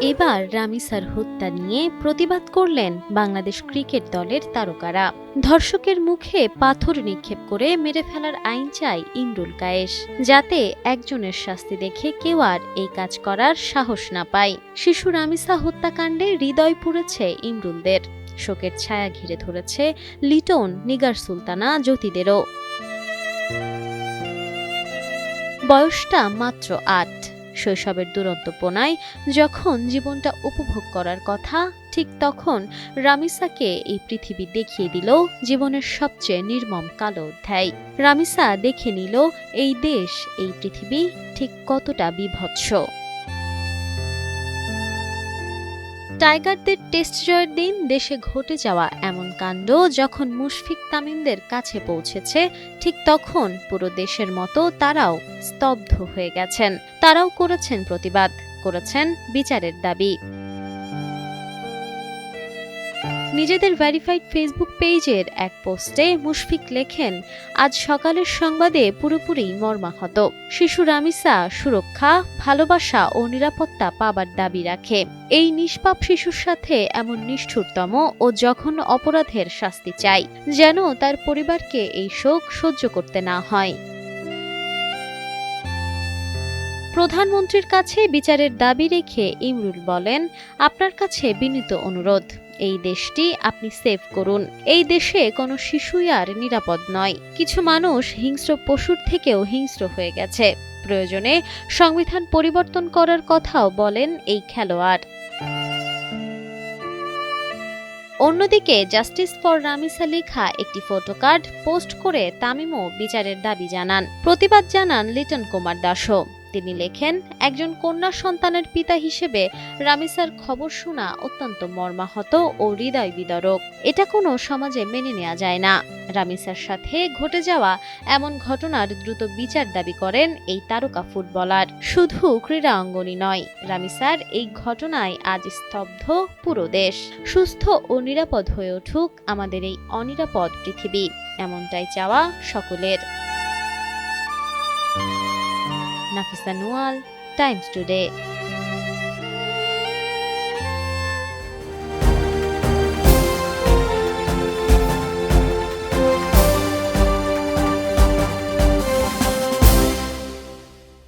এবার রামিসার হত্যা নিয়ে প্রতিবাদ করলেন বাংলাদেশ ক্রিকেট দলের তারকারা। ধর্ষকের মুখে পাথর নিক্ষেপ করে মেরে ফেলার আইন চায় ইমরুল কায়েস, যাতে একজনের শাস্তি দেখে কেউ আর এই কাজ করার সাহস না পায়। শিশু রামিসা হত্যাকাণ্ডে হৃদয় পুড়েছে ইমরুলদের। শোকের ছায়া ঘিরে ধরেছে লিটন, নিগার সুলতানা, জ্যোতিদেরও। বয়সটা মাত্র ৮। শৈশবের দুরন্তপনায় যখন জীবনটা উপভোগ করার কথা, ঠিক তখন রামিসাকে এই পৃথিবী দেখিয়ে দিল জীবনের সবচেয়ে নির্মম কালো অধ্যায়। রামিসা দেখে নিল এই দেশ, এই পৃথিবী ঠিক কতটা বিভৎস। টাইগারদের টেস্ট জয়ের দিন দেশে ঘটে যাওয়া এমন কাণ্ড যখন মুশফিক তামিমদের কাছে পৌঁছেছে, ঠিক তখন পুরো দেশের মতো তারাও স্তব্ধ হয়ে গেছেন। তারাও করেছেন প্রতিবাদ, করেছেন বিচারের দাবি। নিজেদের ভেরিফাইড ফেসবুক পেজের এক পোস্টে মুশফিক লেখেন, আজ সকালের সংবাদে পুরোপুরি মর্মাহত। শিশু রামিসা সুরক্ষা, ভালোবাসা ও নিরাপত্তা পাবার দাবি রাখে। এই নিষ্পাপ শিশুর সাথে এমন নিষ্ঠুরতম ও জঘন্য অপরাধের শাস্তি চাই, যেন তার পরিবারকে এই শোক সহ্য করতে না হয়। প্রধানমন্ত্রীর কাছে বিচারের দাবি রেখে ইমরুল বলেন, আপনার কাছে বিনীত অনুরোধ, এই দেশটি আপনি সেভ করুন। এই দেশে কোনো শিশুই আর নিরাপদ নয়। কিছু মানুষ হিংস্র পশুর থেকেও হিংস্র হয়ে গেছে। প্রয়োজনে সংবিধান পরিবর্তন করার কথাও বলেন এই খেলোয়াড়। অন্যদিকে জাস্টিস ফর রামিসা লেখা একটি ফটোকার্ড পোস্ট করে তামিমও বিচারের দাবি জানান। প্রতিবাদ জানান লিটন কুমার দাসও। তিনি লেখেন, একজন কন্যা সন্তানের পিতা হিসেবে রামিসার খবর শোনা অত্যন্ত মর্মাহত ও হৃদয় বিদারক। এটা কোনো সমাজে মেনে নেওয়া যায় না। রামিসার সাথে ঘটে যাওয়া এমন ঘটনার দ্রুত বিচার দাবি করেন এই তারকা ফুটবলার। শুধু ক্রীড়া অঙ্গনই নয়, রামিসার এই ঘটনায় আজ স্তব্ধ পুরো দেশ। সুস্থ ও নিরাপদ হয়ে উঠুক আমাদের এই অনিরাপদ পৃথিবী, এমনটাই চাওয়া সকলের। Nafisa Nuyal, Times today.